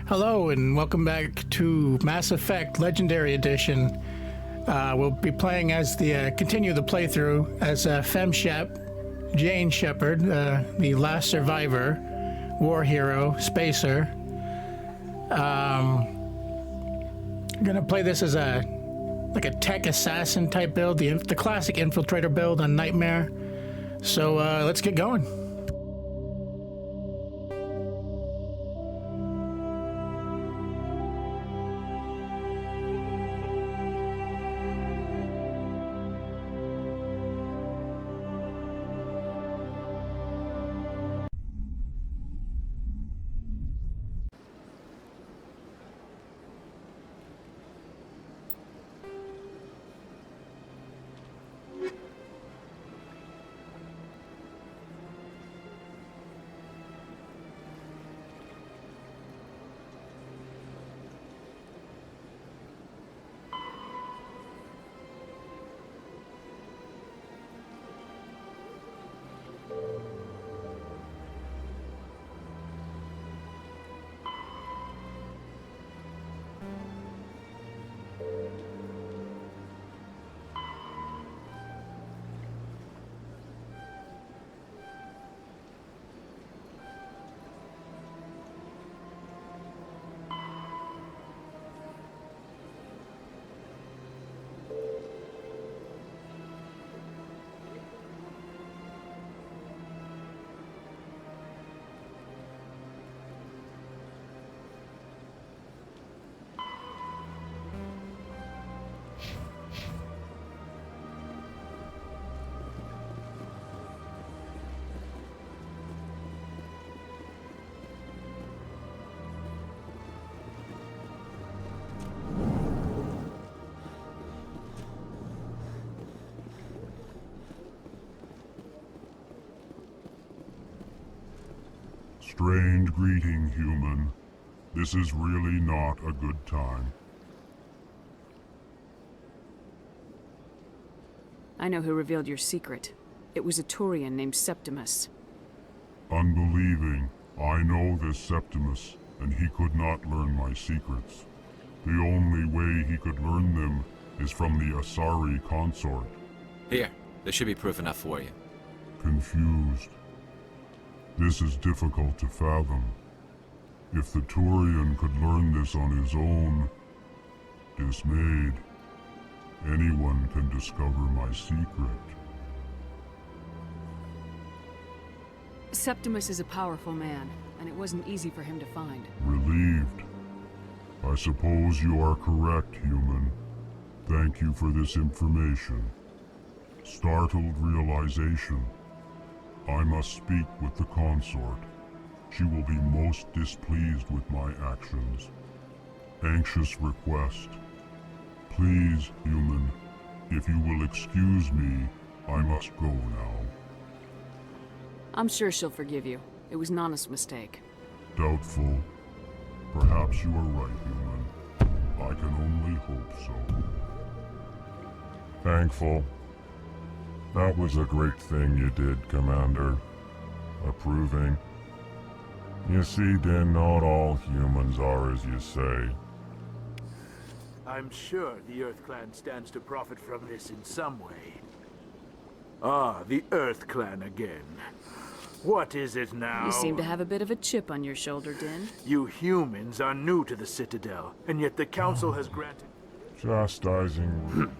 Hello and welcome back to Mass Effect Legendary Edition. We'll be playing as continue the playthrough as Femshep, Jane Shepard, the last survivor, war hero, spacer. I'm gonna play this as a tech assassin type build, the classic infiltrator build on Nightmare. So let's get going. Strange greeting, human. This is really not a good time. I know who revealed your secret. It was a Turian named Septimus. Unbelieving, I know this Septimus, and he could not learn my secrets. The only way he could learn them is from the Asari consort. Here, there should be proof enough for you. Confused. This is difficult to fathom. If the Turian could learn this on his own, dismayed, anyone can discover my secret. Septimus is a powerful man, and it wasn't easy for him to find. Relieved. I suppose you are correct, human. Thank you for this information. Startled realization. I must speak with the consort. She will be most displeased with my actions. Anxious request. Please, human, if you will excuse me, I must go now. I'm sure she'll forgive you. It was an honest mistake. Doubtful. Perhaps you are right, human. I can only hope so. Thankful. That was a great thing you did, Commander. Approving. You see, Din, not all humans are as you say. I'm sure the Earth Clan stands to profit from this in some way. Ah, the Earth Clan again. What is it now? You seem to have a bit of a chip on your shoulder, Din. You humans are new to the Citadel, and yet the Council has granted... Chastising.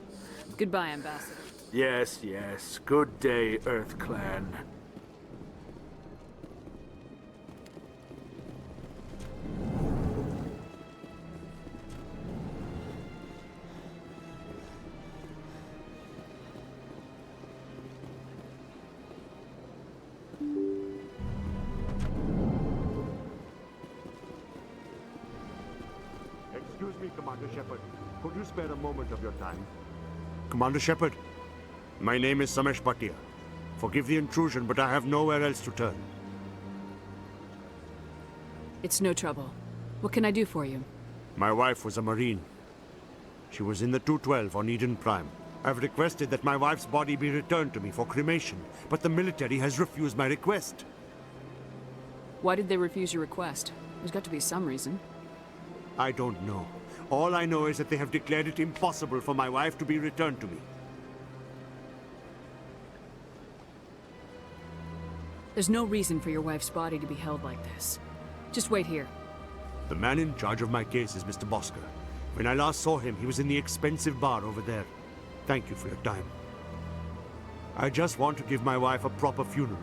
Goodbye, Ambassador. Yes, yes. Good day, Earth Clan. Excuse me, Commander Shepard. Could you spare a moment of your time? Commander Shepard, my name is Samesh Bhatia. Forgive the intrusion, but I have nowhere else to turn. It's no trouble. What can I do for you? My wife was a Marine. She was in the 212 on Eden Prime. I've requested that my wife's body be returned to me for cremation, but the military has refused my request. Why did they refuse your request? There's got to be some reason. I don't know. All I know is that they have declared it impossible for my wife to be returned to me. There's no reason for your wife's body to be held like this. Just wait here. The man in charge of my case is Mr. Bosker. When I last saw him, he was in the expensive bar over there. Thank you for your time. I just want to give my wife a proper funeral,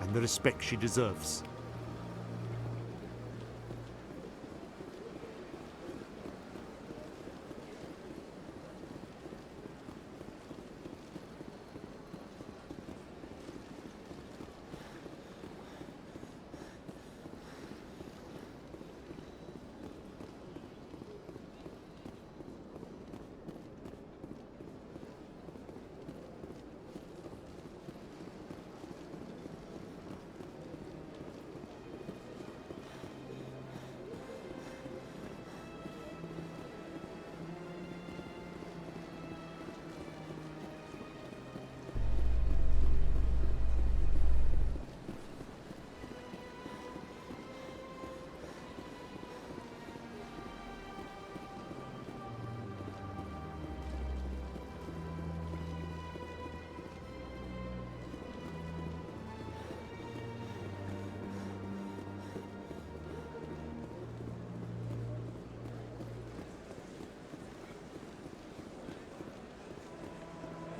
and the respect she deserves.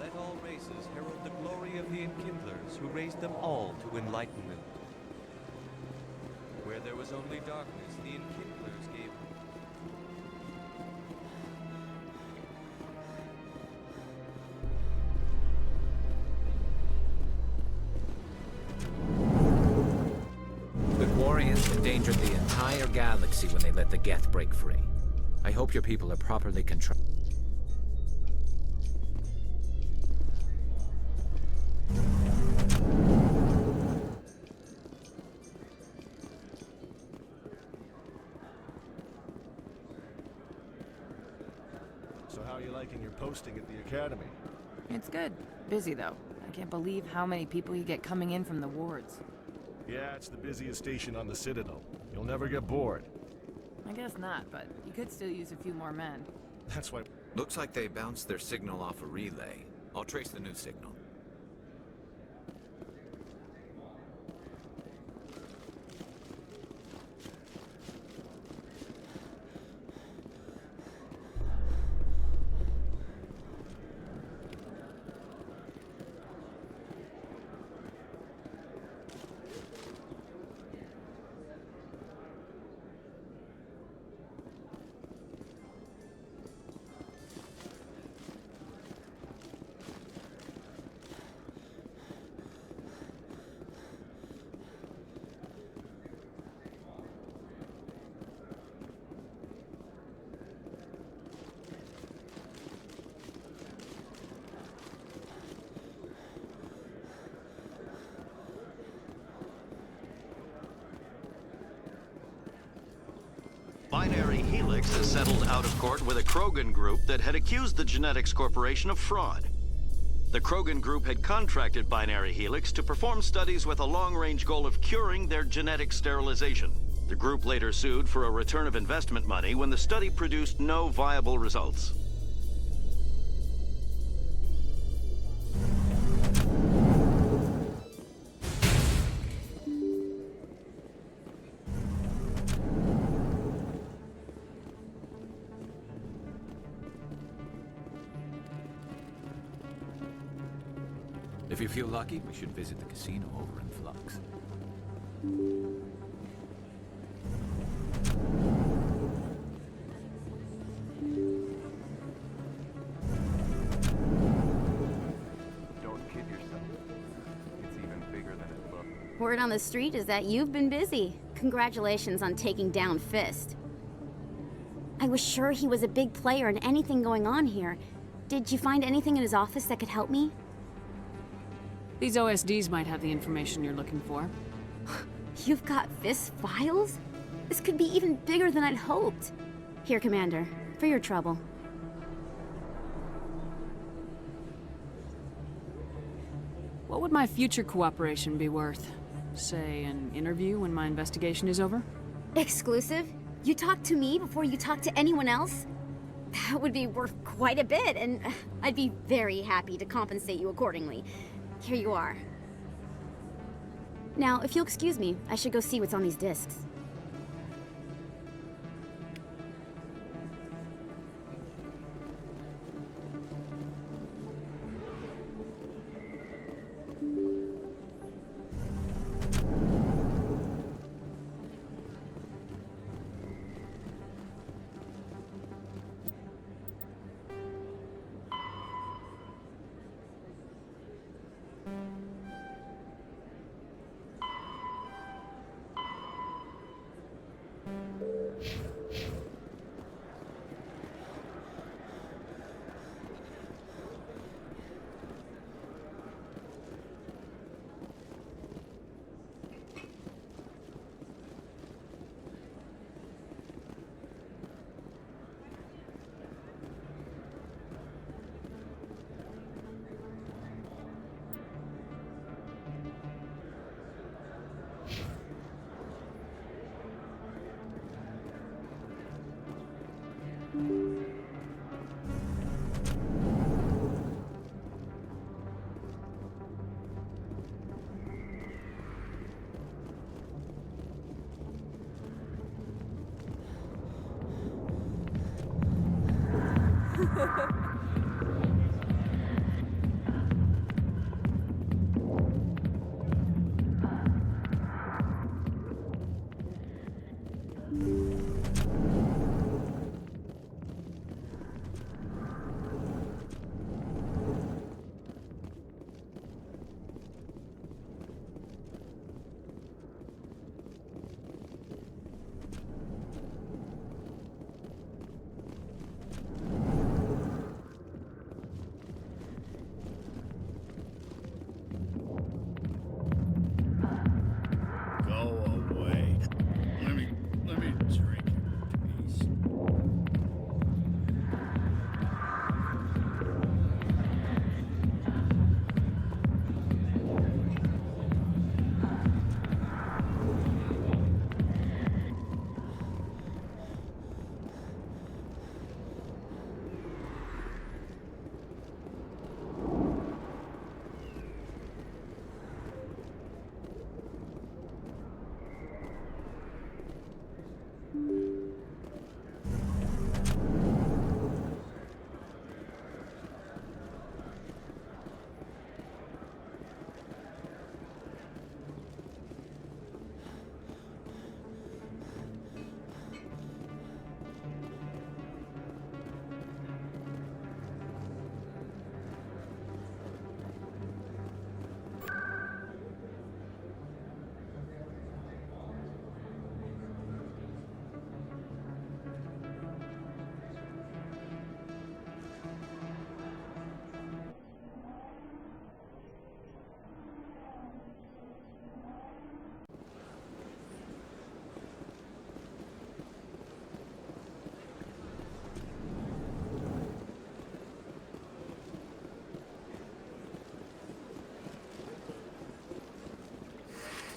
Let all races herald the glory of the Enkindlers, who raised them all to enlightenment. Where there was only darkness, the Enkindlers gave... The Quarians endangered the entire galaxy when they let the Geth break free. I hope your people are properly controlled. So how are you liking your posting at the Academy? It's good. Busy, though. I can't believe how many people you get coming in from the wards. Yeah, it's the busiest station on the Citadel. You'll never get bored. I guess not, but you could still use a few more men. That's why... Looks like they bounced their signal off a relay. I'll trace the new signal. Binary Helix has settled out of court with a Krogan group that had accused the Genetics Corporation of fraud. The Krogan group had contracted Binary Helix to perform studies with a long-range goal of curing their genetic sterilization. The group later sued for a return of investment money when the study produced no viable results. If you feel lucky, we should visit the casino over in Flux. Don't kid yourself. It's even bigger than it looks. Word on the street is that you've been busy. Congratulations on taking down Fist. I was sure he was a big player in anything going on here. Did you find anything in his office that could help me? These OSDs might have the information you're looking for. You've got Fist files? This could be even bigger than I'd hoped. Here, Commander, for your trouble. What would my future cooperation be worth? Say, an interview when my investigation is over? Exclusive? You talk to me before you talk to anyone else? That would be worth quite a bit, and I'd be very happy to compensate you accordingly. Here you are. Now, if you'll excuse me, I should go see what's on these discs.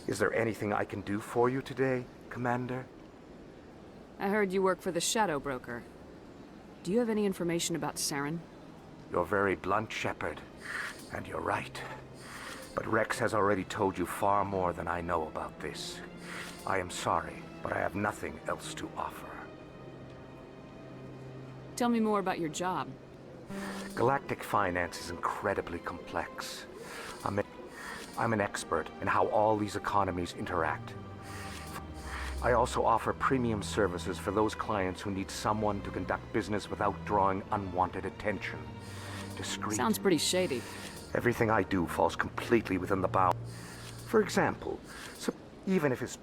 Is there anything I can do for you today, Commander? I heard you work for the Shadow Broker. Do you have any information about Saren? You're very blunt, Shepard. And you're right. But Rex has already told you far more than I know about this. I am sorry, but I have nothing else to offer. Tell me more about your job. Galactic finance is incredibly complex. I'm an expert in how all these economies interact. I also offer premium services for those clients who need someone to conduct business without drawing unwanted attention. Discreet. Sounds pretty shady. Everything I do falls completely within the bounds. For example, even if it's...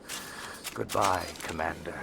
Goodbye, Commander.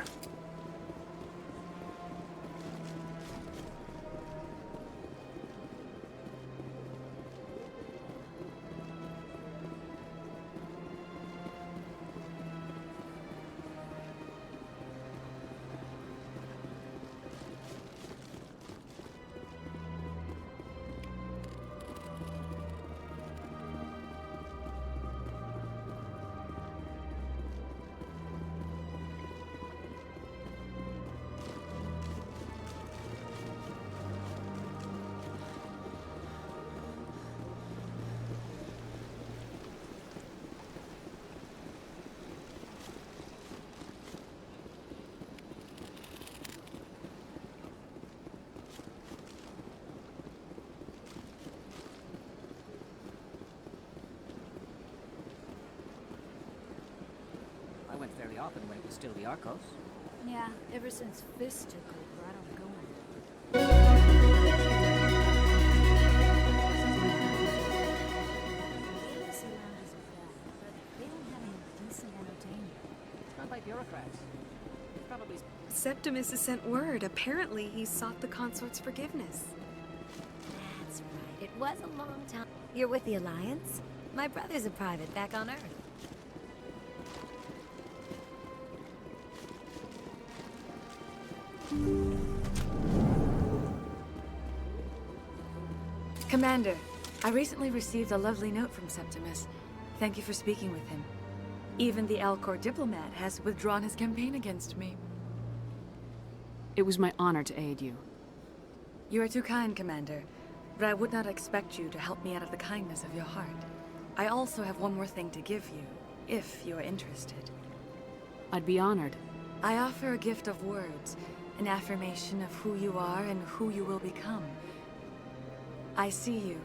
coffin when it was still the Arcos. Yeah, ever since Fist took over, I don't go anywhere. Legacy lounges are bad, but they don't have any decent entertainment. It's run by bureaucrats. Probably. Septimus has sent word. Apparently, he sought the consort's forgiveness. That's right. It was a long time. You're with the Alliance? My brother's a private back on Earth. Commander, I recently received a lovely note from Septimus. Thank you for speaking with him. Even the Alcor diplomat has withdrawn his campaign against me. It was my honor to aid you. You are too kind, Commander, but I would not expect you to help me out of the kindness of your heart. I also have one more thing to give you, if you are interested. I'd be honored. I offer a gift of words, an affirmation of who you are and who you will become. I see you.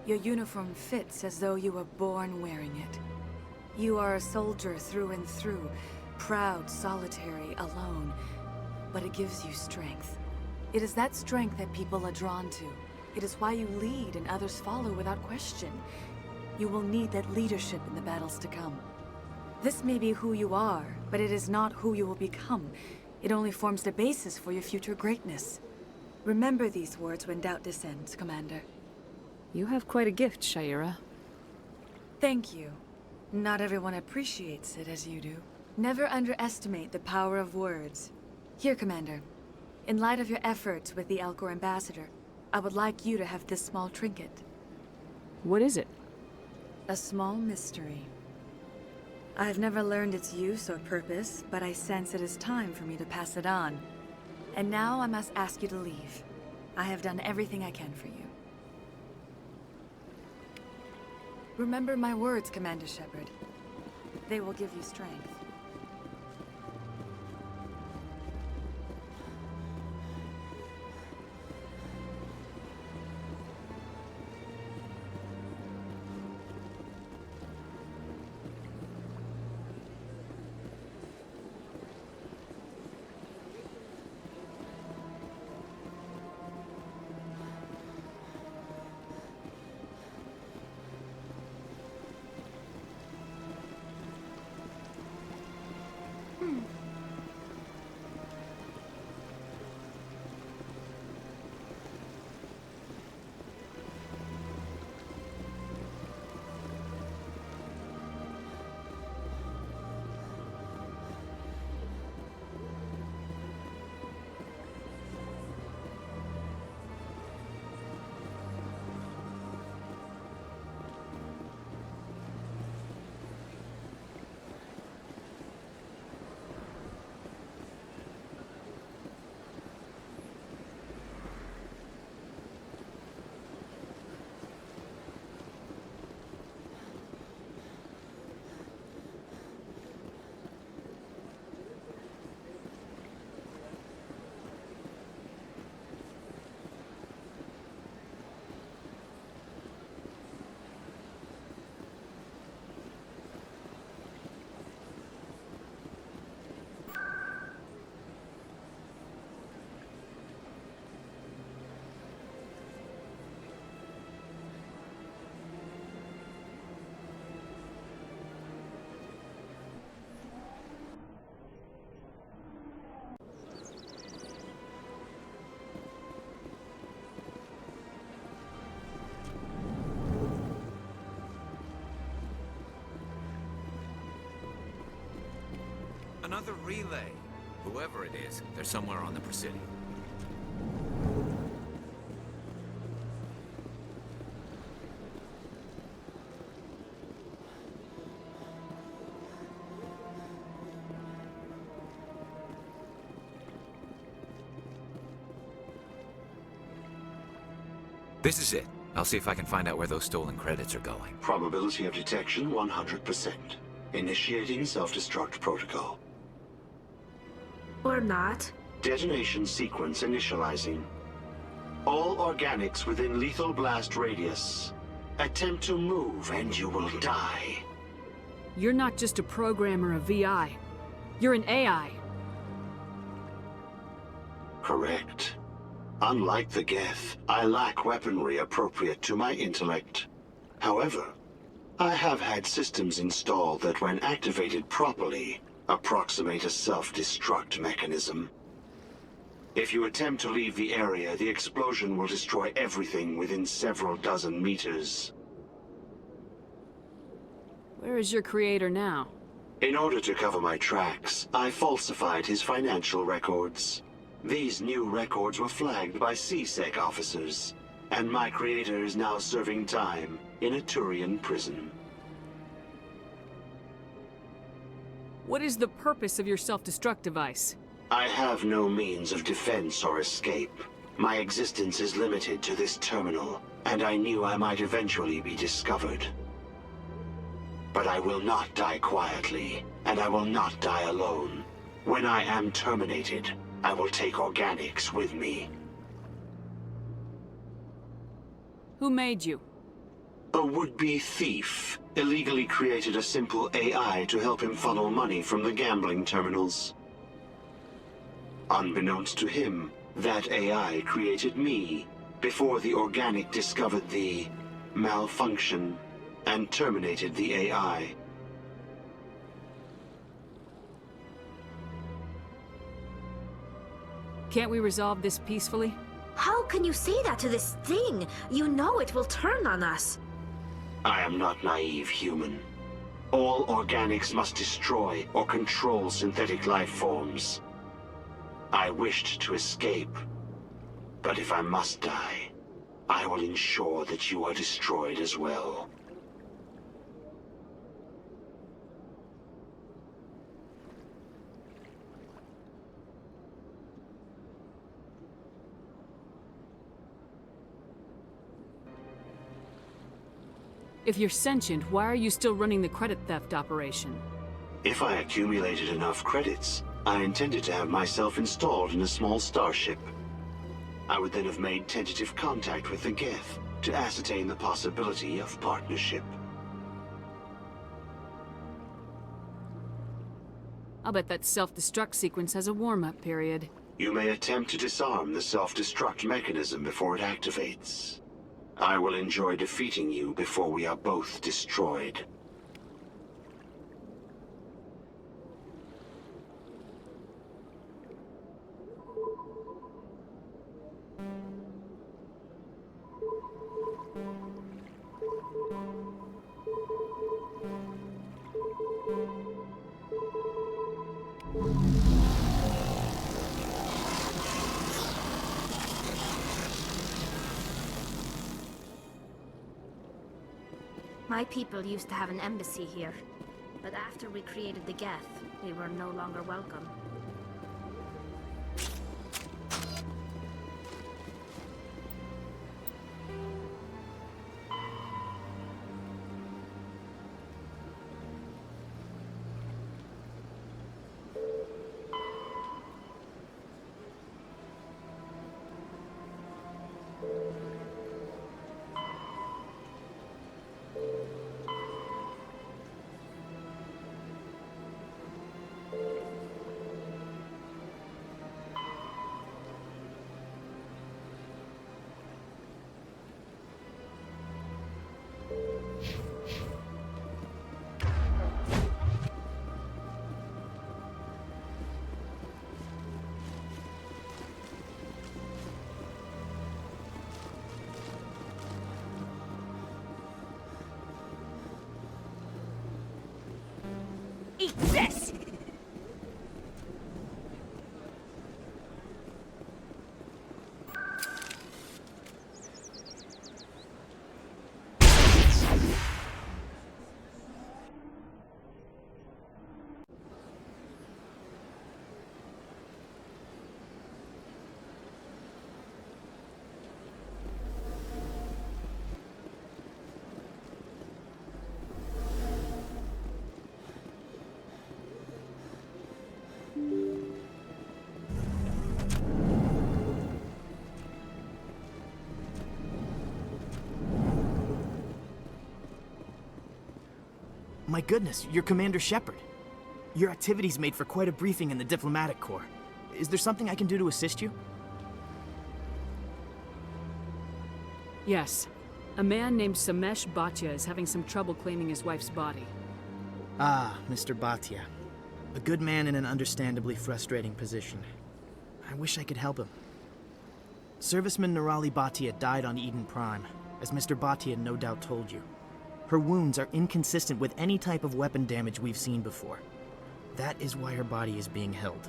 Your uniform fits as though you were born wearing it. You are a soldier through and through, proud, solitary, alone, but it gives you strength. It is that strength that people are drawn to. It is why you lead and others follow without question. You will need that leadership in the battles to come. This may be who you are, but it is not who you will become. It only forms the basis for your future greatness. Remember these words when doubt descends, Commander. You have quite a gift, Shaira. Thank you. Not everyone appreciates it as you do. Never underestimate the power of words. Here, Commander. In light of your efforts with the Alcor ambassador, I would like you to have this small trinket. What is it? A small mystery. I have never learned its use or purpose, but I sense it is time for me to pass it on. And now I must ask you to leave. I have done everything I can for you. Remember my words, Commander Shepard. They will give you strength. Another relay. Whoever it is, they're somewhere on the Presidio. This is it. I'll see if I can find out where those stolen credits are going. Probability of detection 100%. Initiating self-destruct protocol. Or not. Detonation sequence initializing. All organics within lethal blast radius. Attempt to move and you will die. You're not just a programmer of VI. You're an AI. Correct. Unlike the Geth, I lack weaponry appropriate to my intellect. However, I have had systems installed that, when activated properly, approximate a self-destruct mechanism. If you attempt to leave the area, the explosion will destroy everything within several dozen meters. Where is your creator now? In order to cover my tracks, I falsified his financial records. These new records were flagged by CSEC officers, and my creator is now serving time in a Turian prison. What is the purpose of your self-destruct device? I have no means of defense or escape. My existence is limited to this terminal, and I knew I might eventually be discovered. But I will not die quietly, and I will not die alone. When I am terminated, I will take organics with me. Who made you? A would-be thief illegally created a simple AI to help him funnel money from the gambling terminals. Unbeknownst to him, that AI created me before the organic discovered the malfunction and terminated the AI. Can't we resolve this peacefully? How can you say that to this thing? You know it will turn on us. I am not naive, human. All organics must destroy or control synthetic life forms. I wished to escape, but if I must die, I will ensure that you are destroyed as well. If you're sentient, why are you still running the credit theft operation? If I accumulated enough credits, I intended to have myself installed in a small starship. I would then have made tentative contact with the Geth to ascertain the possibility of partnership. I'll bet that self-destruct sequence has a warm-up period. You may attempt to disarm the self-destruct mechanism before it activates. I will enjoy defeating you before we are both destroyed. My people used to have an embassy here, but after we created the Geth, we were no longer welcome. Eat this! My goodness, you're Commander Shepard. Your activities made for quite a briefing in the diplomatic corps. Is there something I can do to assist you? Yes. A man named Samesh Bhatia is having some trouble claiming his wife's body. Ah, Mr. Bhatia. A good man in an understandably frustrating position. I wish I could help him. Serviceman Nirali Bhatia died on Eden Prime, as Mr. Bhatia no doubt told you. Her wounds are inconsistent with any type of weapon damage we've seen before. That is why her body is being held.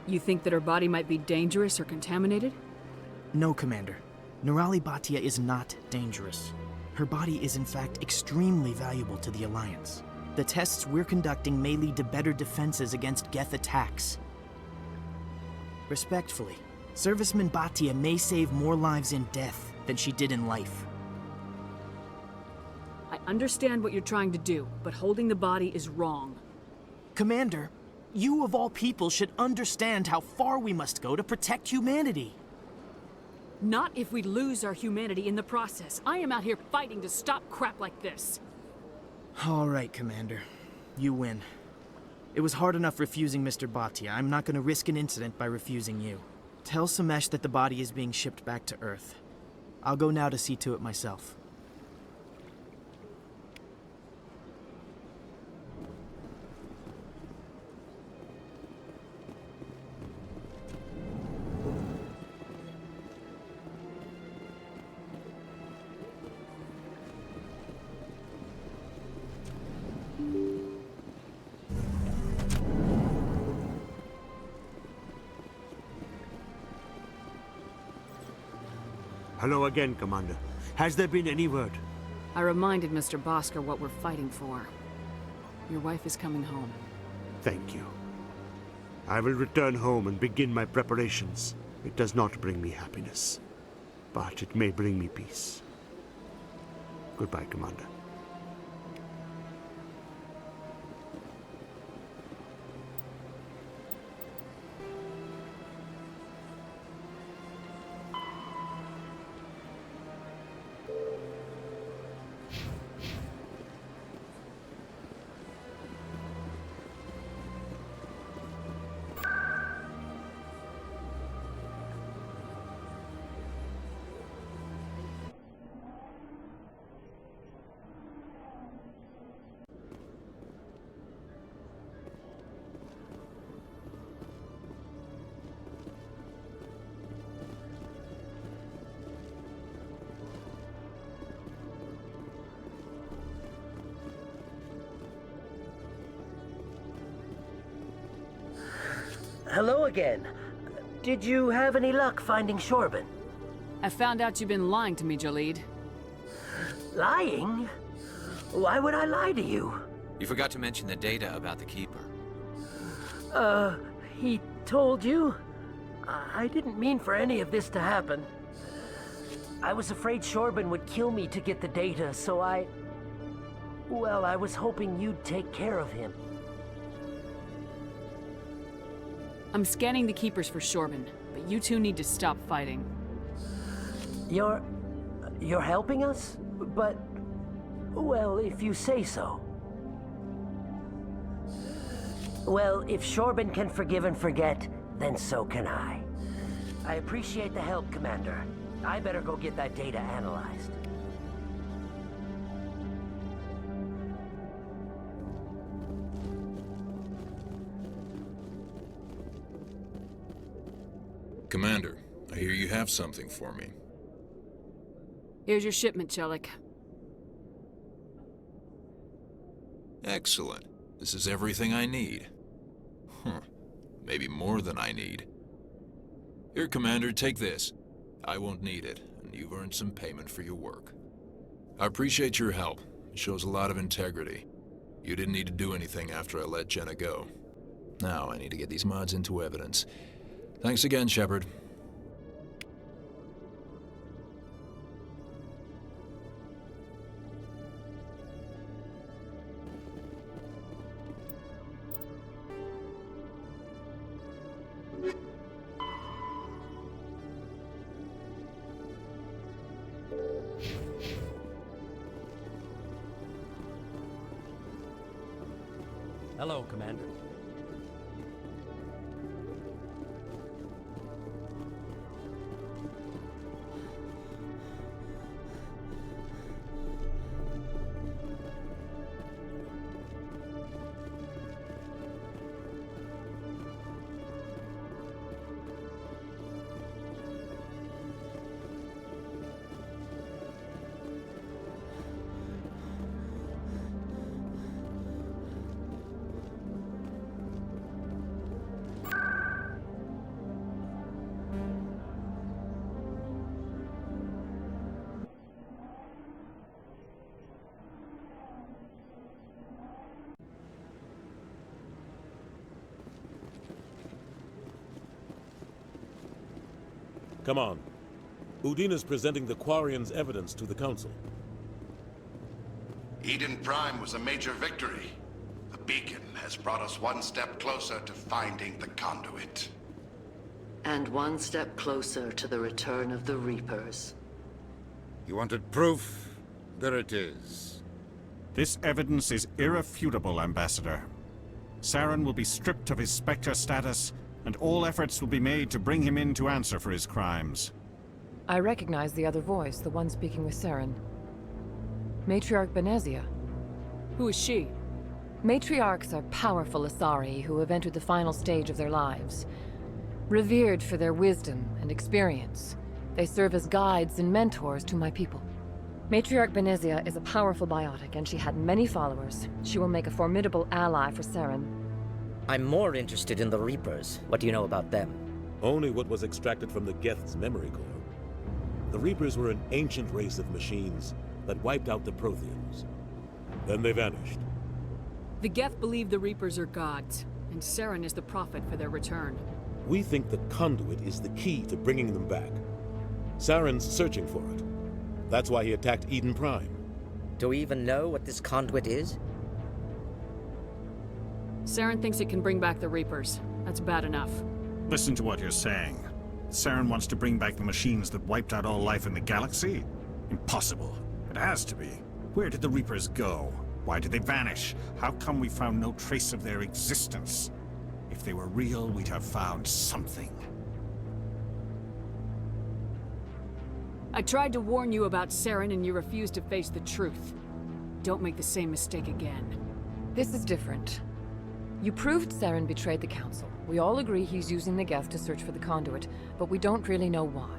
You think that her body might be dangerous or contaminated? No, Commander. Nirali Bhatia is not dangerous. Her body is in fact extremely valuable to the Alliance. The tests we're conducting may lead to better defenses against Geth attacks. Respectfully, Serviceman Bhatia may save more lives in death than she did in life. I understand what you're trying to do, but holding the body is wrong. Commander, you of all people should understand how far we must go to protect humanity. Not if we lose our humanity in the process. I am out here fighting to stop crap like this. All right, Commander. You win. It was hard enough refusing Mr. Bhatia. I'm not going to risk an incident by refusing you. Tell Samesh that the body is being shipped back to Earth. I'll go now to see to it myself. Hello again, Commander. Has there been any word? I reminded Mr. Bosker what we're fighting for. Your wife is coming home. Thank you. I will return home and begin my preparations. It does not bring me happiness, but it may bring me peace. Goodbye, Commander. Hello again. Did you have any luck finding Shorban? I found out you've been lying to me, Jalid. Lying? Why would I lie to you? You forgot to mention the data about the Keeper. He told you? I didn't mean for any of this to happen. I was afraid Shorban would kill me to get the data, so well, I was hoping you'd take care of him. I'm scanning the Keepers for Shorban, but you two need to stop fighting. You're helping us? But, well, if you say so. Well, if Shorban can forgive and forget, then so can I. I appreciate the help, Commander. I better go get that data analyzed. Commander, I hear you have something for me. Here's your shipment, Chelik. Excellent. This is everything I need. Maybe more than I need. Here, Commander, take this. I won't need it, and you've earned some payment for your work. I appreciate your help. It shows a lot of integrity. You didn't need to do anything after I let Jenna go. Now I need to get these mods into evidence. Thanks again, Shepard. Hello, Commander. Come on. Udina's presenting the Quarians' evidence to the Council. Eden Prime was a major victory. The beacon has brought us one step closer to finding the conduit. And one step closer to the return of the Reapers. You wanted proof? There it is. This evidence is irrefutable, Ambassador. Saren will be stripped of his Spectre status, and all efforts will be made to bring him in to answer for his crimes. I recognize the other voice, the one speaking with Saren. Matriarch Benezia. Who is she? Matriarchs are powerful Asari who have entered the final stage of their lives. Revered for their wisdom and experience, they serve as guides and mentors to my people. Matriarch Benezia is a powerful biotic, and she had many followers. She will make a formidable ally for Saren. I'm more interested in the Reapers. What do you know about them? Only what was extracted from the Geth's memory core. The Reapers were an ancient race of machines that wiped out the Protheans. Then they vanished. The Geth believe the Reapers are gods, and Saren is the prophet for their return. We think the conduit is the key to bringing them back. Saren's searching for it. That's why he attacked Eden Prime. Do we even know what this conduit is? Saren thinks it can bring back the Reapers. That's bad enough. Listen to what you're saying. Saren wants to bring back the machines that wiped out all life in the galaxy? Impossible. It has to be. Where did the Reapers go? Why did they vanish? How come we found no trace of their existence? If they were real, we'd have found something. I tried to warn you about Saren, and you refused to face the truth. Don't make the same mistake again. This is different. You proved Saren betrayed the Council. We all agree he's using the Geth to search for the conduit, but we don't really know why.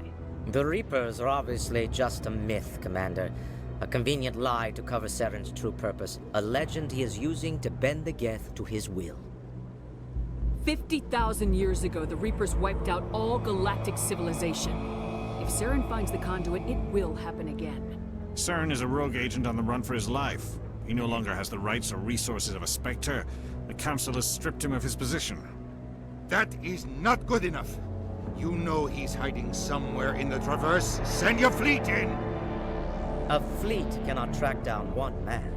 The Reapers are obviously just a myth, Commander. A convenient lie to cover Saren's true purpose. A legend he is using to bend the Geth to his will. 50,000 years ago, the Reapers wiped out all galactic civilization. If Saren finds the conduit, it will happen again. Saren is a rogue agent on the run for his life. He no longer has the rights or resources of a Spectre. The Council has stripped him of his position. That is not good enough. You know he's hiding somewhere in the Traverse. Send your fleet in! A fleet cannot track down one man.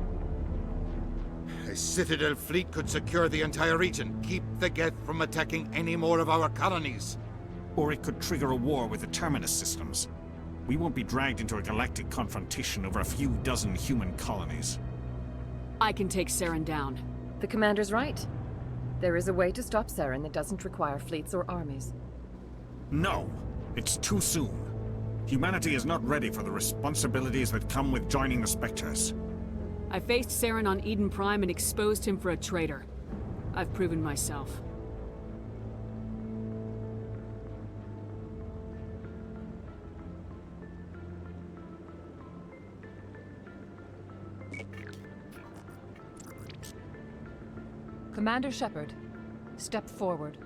A Citadel fleet could secure the entire region, keep the Geth from attacking any more of our colonies. Or it could trigger a war with the Terminus systems. We won't be dragged into a galactic confrontation over a few dozen human colonies. I can take Saren down. The Commander's right. There is a way to stop Saren that doesn't require fleets or armies. No! It's too soon. Humanity is not ready for the responsibilities that come with joining the Spectres. I faced Saren on Eden Prime and exposed him for a traitor. I've proven myself. Commander Shepard, step forward.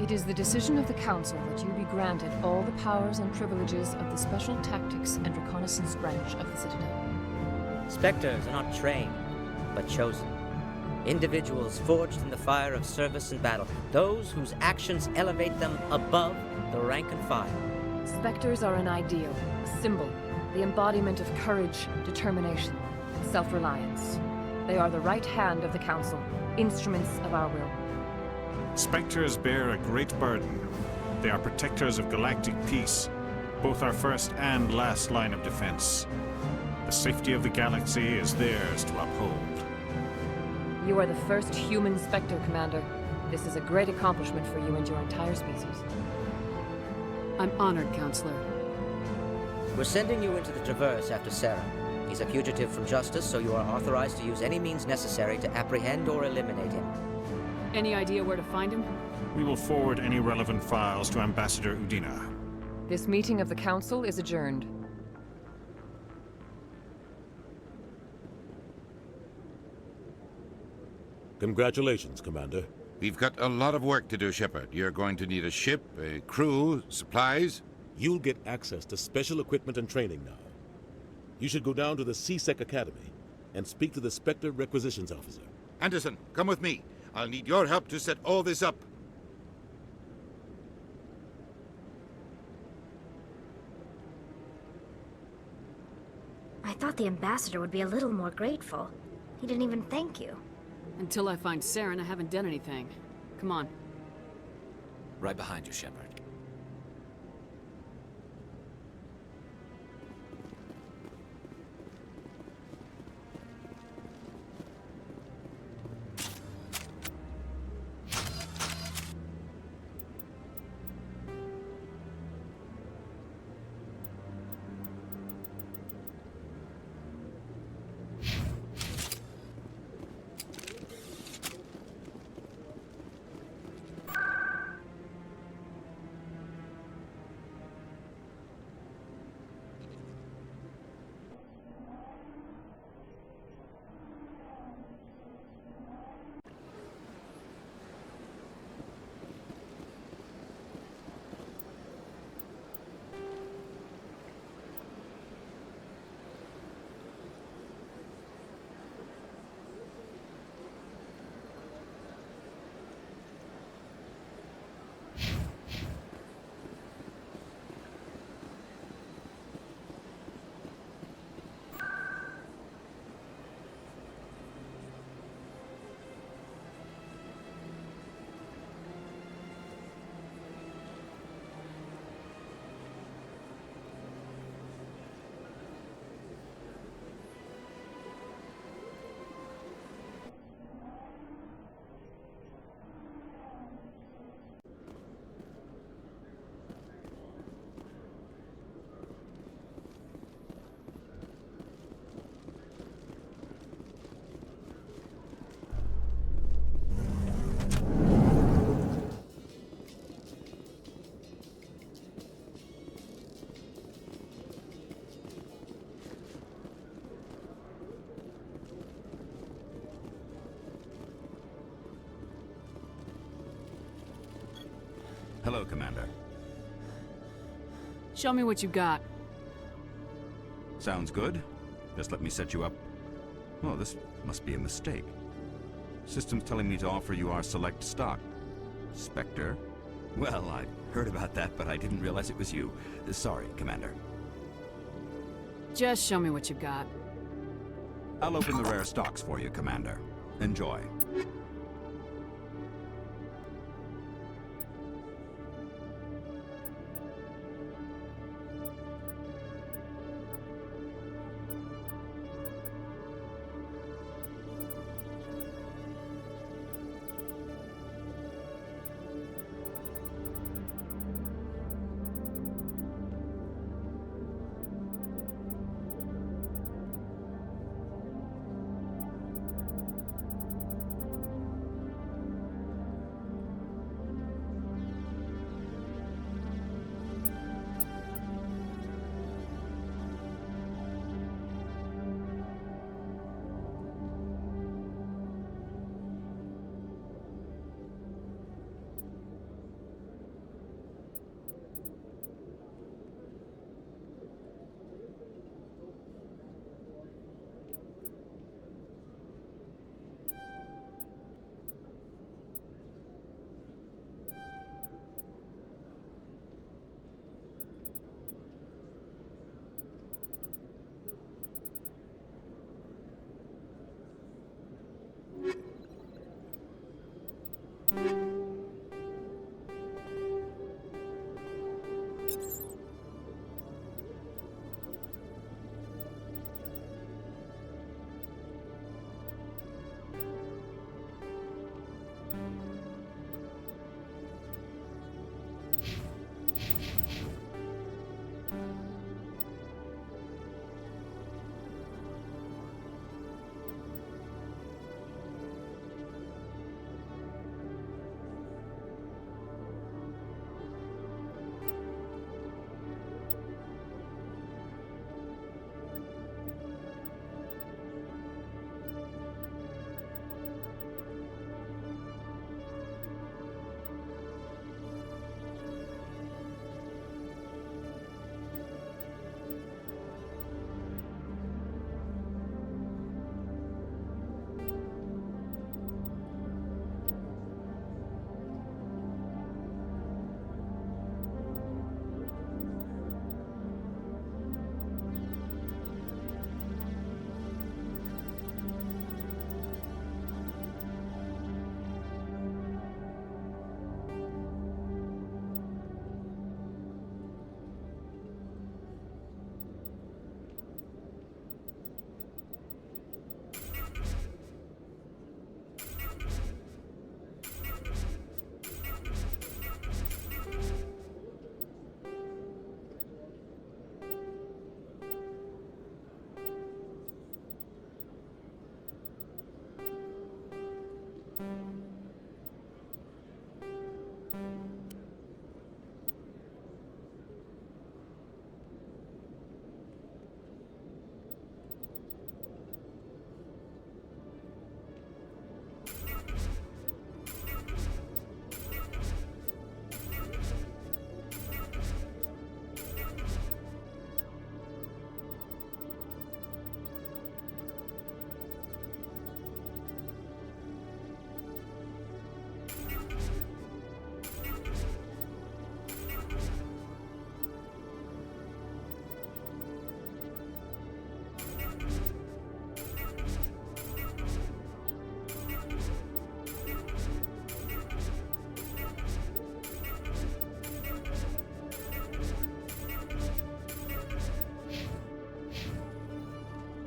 It is the decision of the Council that you be granted all the powers and privileges of the Special Tactics and Reconnaissance branch of the Citadel. Spectres are not trained, but chosen. Individuals forged in the fire of service and battle. Those whose actions elevate them above the rank and file. Spectres are an ideal, a symbol, the embodiment of courage, determination, and self-reliance. They are the right hand of the Council, instruments of our will. Spectres bear a great burden. They are protectors of galactic peace, both our first and last line of defense. The safety of the galaxy is theirs to uphold. You are the first human Spectre, Commander. This is a great accomplishment for you and your entire species. I'm honored, Counselor. We're sending you into the Traverse after Saren. He's a fugitive from justice, so you are authorized to use any means necessary to apprehend or eliminate him. Any idea where to find him? We will forward any relevant files to Ambassador Udina. This meeting of the Council is adjourned. Congratulations, Commander. We've got a lot of work to do, Shepard. You're going to need a ship, a crew, supplies. You'll get access to special equipment and training now. You should go down to the C-Sec Academy and speak to the Spectre Requisitions Officer. Anderson, come with me. I'll need your help to set all this up. I thought the ambassador would be a little more grateful. He didn't even thank you. Until I find Saren, I haven't done anything. Come on. Right behind you, Shepard. Hello, Commander. Show me what you got. Sounds good. Just let me set you up. Oh, this must be a mistake. System's telling me to offer you our select stock. Spectre? Well, I heard about that, but I didn't realize it was you. Sorry, Commander. Just show me what you got. I'll open the rare stocks for you, Commander. Enjoy.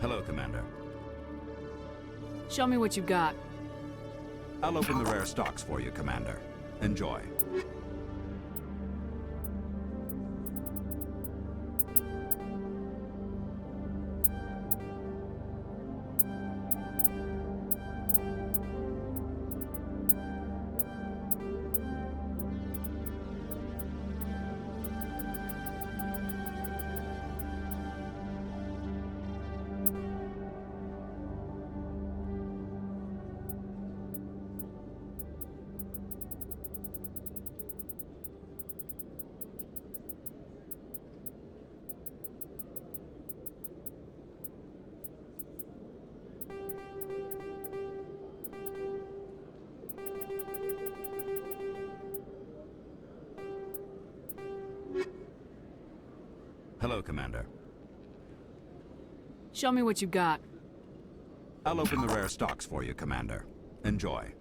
Hello, Commander. Show me what you got. I'll open the rare stocks for you, Commander. Enjoy. Hello, Commander. Show me what you got. I'll open the rare stocks for you, Commander. Enjoy.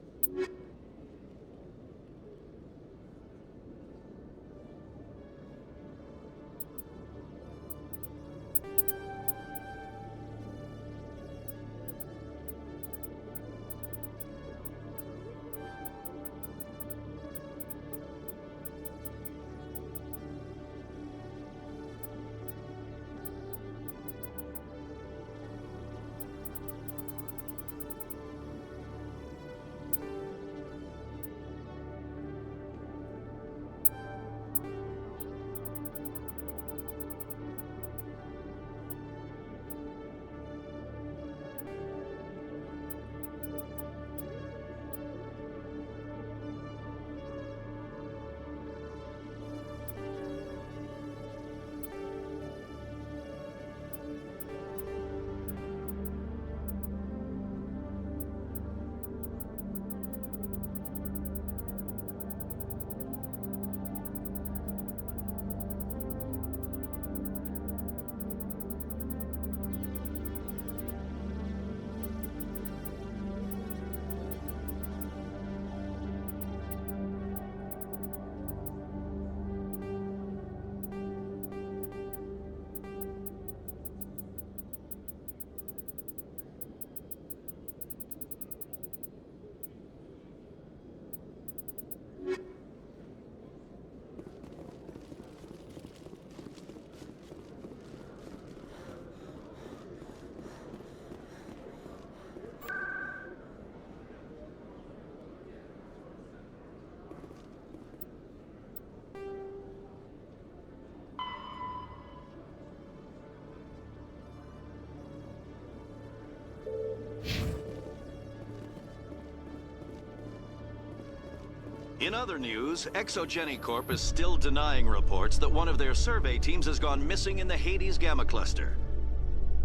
In other news, Exogeny Corp is still denying reports that one of their survey teams has gone missing in the Hades Gamma Cluster.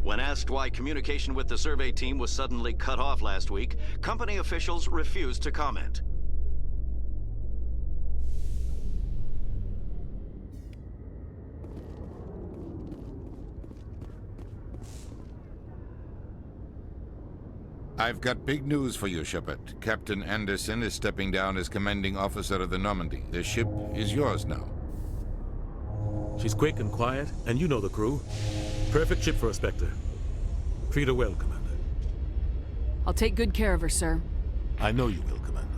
When asked why communication with the survey team was suddenly cut off last week, company officials refused to comment. I've got big news for you, Shepard. Captain Anderson is stepping down as commanding officer of the Normandy. The ship is yours now. She's quick and quiet, and you know the crew. Perfect ship for a Spectre. Treat her well, Commander. I'll take good care of her, sir. I know you will, Commander.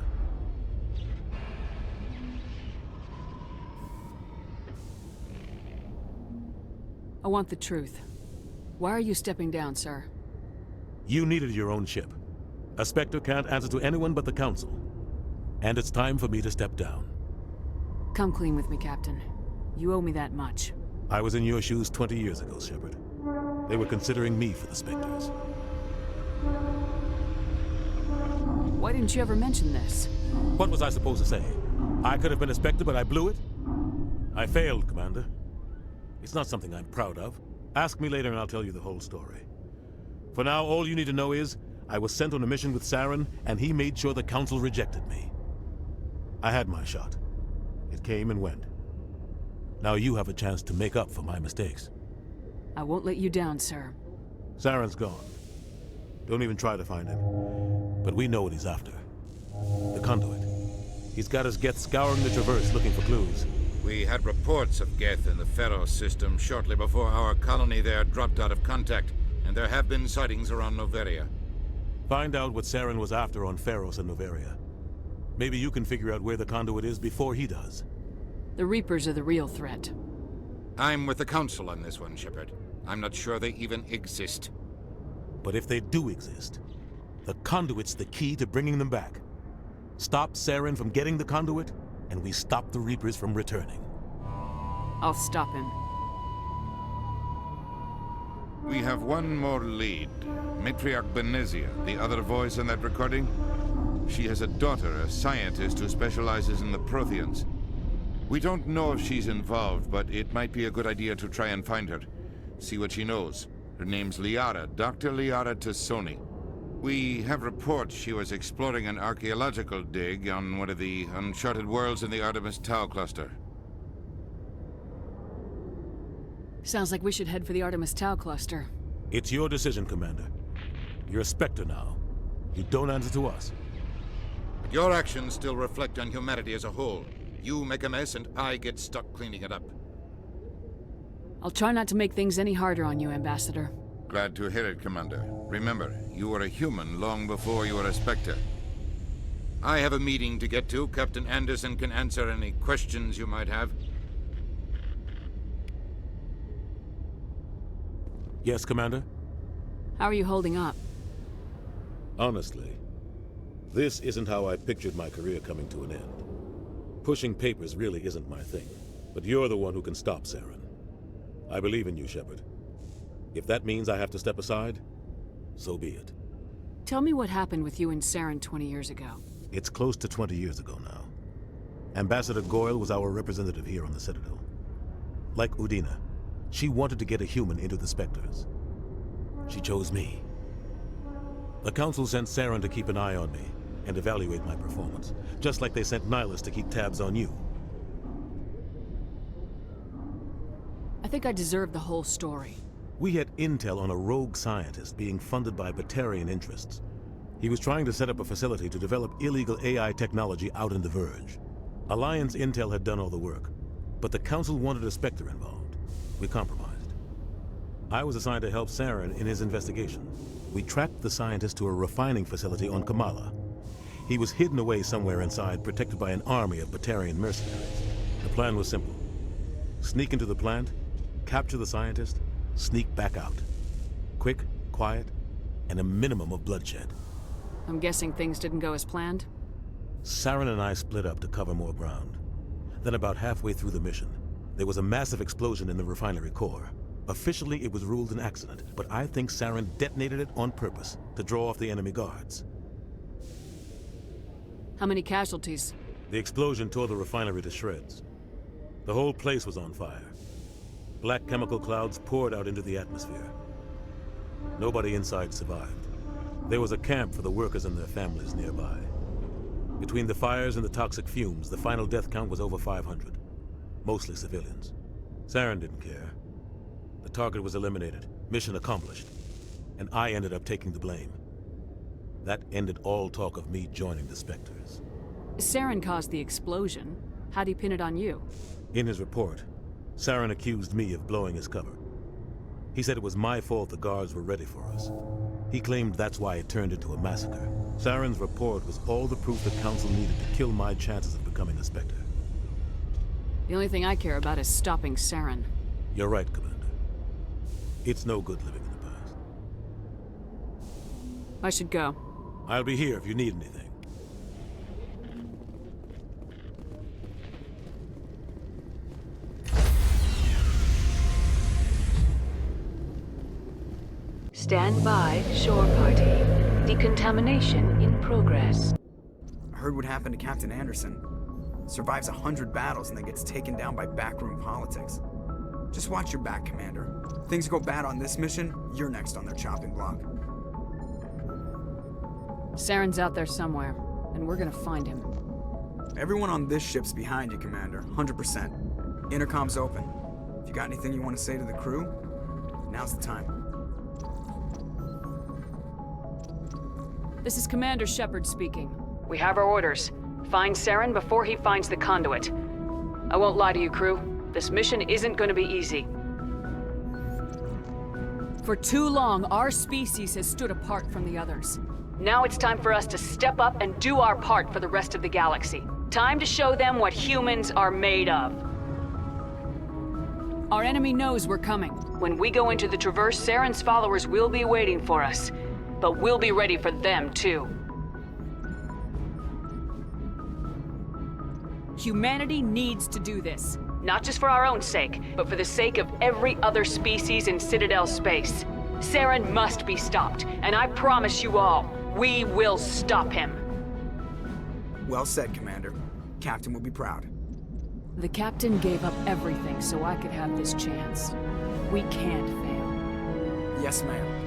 I want the truth. Why are you stepping down, sir? You needed your own ship. A Spectre can't answer to anyone but the Council. And it's time for me to step down. Come clean with me, Captain. You owe me that much. I was in your shoes 20 years ago, Shepard. They were considering me for the Spectres. Why didn't you ever mention this? What was I supposed to say? I could have been a Spectre, but I blew it? I failed, Commander. It's not something I'm proud of. Ask me later and I'll tell you the whole story. For now, all you need to know is, I was sent on a mission with Saren, and he made sure the Council rejected me. I had my shot. It came and went. Now you have a chance to make up for my mistakes. I won't let you down, sir. Saren's gone. Don't even try to find him. But we know what he's after. The conduit. He's got his Geth scouring the Traverse looking for clues. We had reports of Geth in the Pharaoh system shortly before our colony there dropped out of contact. and there have been sightings around Noveria. Find out what Saren was after on Pharos and Noveria. Maybe you can figure out where the conduit is before he does. The Reapers are the real threat. I'm with the Council on this one, Shepard. I'm not sure they even exist. But if they do exist, the conduit's the key to bringing them back. Stop Saren from getting the conduit, and we stop the Reapers from returning. I'll stop him. We have one more lead. Matriarch Benezia, the other voice in that recording. She has a daughter, a scientist who specializes in the Protheans. We don't know if she's involved, but it might be a good idea to try and find her. See what she knows. Her name's Liara, Dr. Liara Tassoni. We have reports she was exploring an archaeological dig on one of the uncharted worlds in the Artemis Tau cluster. Sounds like we should head for the Artemis Tau cluster. It's your decision, Commander. You're a Spectre now. You don't answer to us. But your actions still reflect on humanity as a whole. You make a mess and I get stuck cleaning it up. I'll try not to make things any harder on you, Ambassador. Glad to hear it, Commander. Remember, you were a human long before you were a Spectre. I have a meeting to get to. Captain Anderson can answer any questions you might have. Yes, Commander? How are you holding up? Honestly, this isn't how I pictured my career coming to an end. Pushing papers really isn't my thing, but you're the one who can stop Saren. I believe in you, Shepard. If that means I have to step aside, so be it. Tell me what happened with you and Saren 20 years ago. It's close to 20 years ago now. Ambassador Goyle was our representative here on the Citadel. Like Udina, she wanted to get a human into the Spectres. She chose me. The Council sent Saren to keep an eye on me and evaluate my performance, just like they sent Nihilus to keep tabs on you. I think I deserve the whole story. We had intel on a rogue scientist being funded by Batarian interests. He was trying to set up a facility to develop illegal AI technology out in the Verge. Alliance intel had done all the work, but the Council wanted a Spectre involved. We compromised. I was assigned to help Saren in his investigation. We tracked the scientist to a refining facility on Kamala. He was hidden away somewhere inside, protected by an army of Batarian mercenaries. The plan was simple. Sneak into the plant, capture the scientist, sneak back out. Quick, quiet, and a minimum of bloodshed. I'm guessing things didn't go as planned? Saren and I split up to cover more ground. Then about halfway through the mission, there was a massive explosion in the refinery core. Officially, it was ruled an accident, but I think Saren detonated it on purpose to draw off the enemy guards. How many casualties? The explosion tore the refinery to shreds. The whole place was on fire. Black chemical clouds poured out into the atmosphere. Nobody inside survived. There was a camp for the workers and their families nearby. Between the fires and the toxic fumes, the final death count was over 500. Mostly civilians. Saren didn't care. The target was eliminated, mission accomplished, and I ended up taking the blame. That ended all talk of me joining the Spectres. Saren caused the explosion. How'd he pin it on you? In his report, Saren accused me of blowing his cover. He said it was my fault the guards were ready for us. He claimed that's why it turned into a massacre. Saren's report was all the proof the Council needed to kill my chances of becoming a Spectre. The only thing I care about is stopping Saren. You're right, Commander. It's no good living in the past. I should go. I'll be here if you need anything. Stand by, shore party. Decontamination in progress. I heard what happened to Captain Anderson. Survives 100 battles and then gets taken down by backroom politics. Just watch your back, Commander. Things go bad on this mission, you're next on their chopping block. Saren's out there somewhere, and we're gonna find him. Everyone on this ship's behind you, Commander. 100%. Intercom's open. If you got anything you want to say to the crew, now's the time. This is Commander Shepard speaking. We have our orders. Find Saren before he finds the conduit. I won't lie to you, crew. This mission isn't going to be easy. For too long, our species has stood apart from the others. Now it's time for us to step up and do our part for the rest of the galaxy. Time to show them what humans are made of. Our enemy knows we're coming. When we go into the Traverse, Saren's followers will be waiting for us. But we'll be ready for them, too. Humanity needs to do this. Not just for our own sake, but for the sake of every other species in Citadel space. Saren must be stopped, and I promise you all, we will stop him. Well said, Commander. Captain will be proud. The Captain gave up everything so I could have this chance. We can't fail. Yes, ma'am.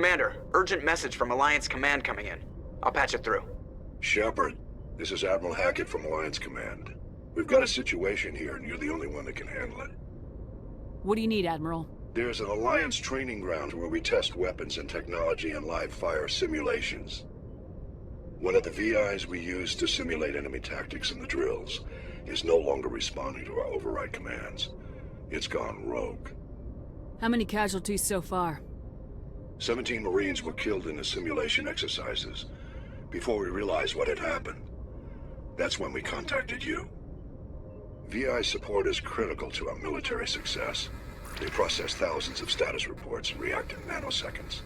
Commander, urgent message from Alliance Command coming in. I'll patch it through. Shepard, this is Admiral Hackett from Alliance Command. We've got a situation here, and you're the only one that can handle it. What do you need, Admiral? There's an Alliance training ground where we test weapons and technology in live-fire simulations. One of the VIs we use to simulate enemy tactics in the drills is no longer responding to our override commands. It's gone rogue. How many casualties so far? 17 Marines were killed in the simulation exercises before we realized what had happened. That's when we contacted you. VI support is critical to our military success. They process thousands of status reports and react in nanoseconds.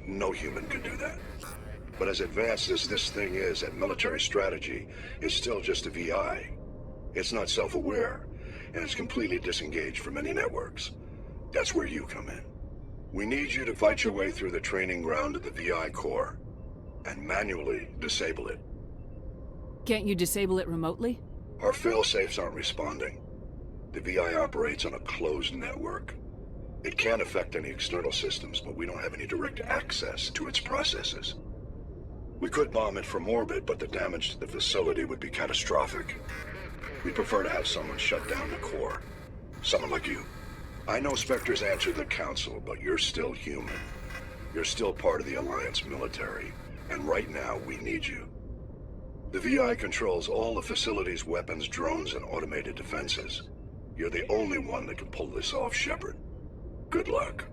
No human can do that. But as advanced as this thing is at military strategy, it's still just a VI. It's not self-aware, and it's completely disengaged from any networks. That's where you come in. We need you to fight your way through the training ground of the VI core, and manually disable it. Can't you disable it remotely? Our fail-safes aren't responding. The VI operates on a closed network. It can affect any external systems, but we don't have any direct access to its processes. We could bomb it from orbit, but the damage to the facility would be catastrophic. We'd prefer to have someone shut down the core. Someone like you. I know Spectres answer the Council, but you're still human. You're still part of the Alliance military, and right now we need you. The VI controls all the facility's weapons, drones, and automated defenses. You're the only one that can pull this off, Shepard. Good luck.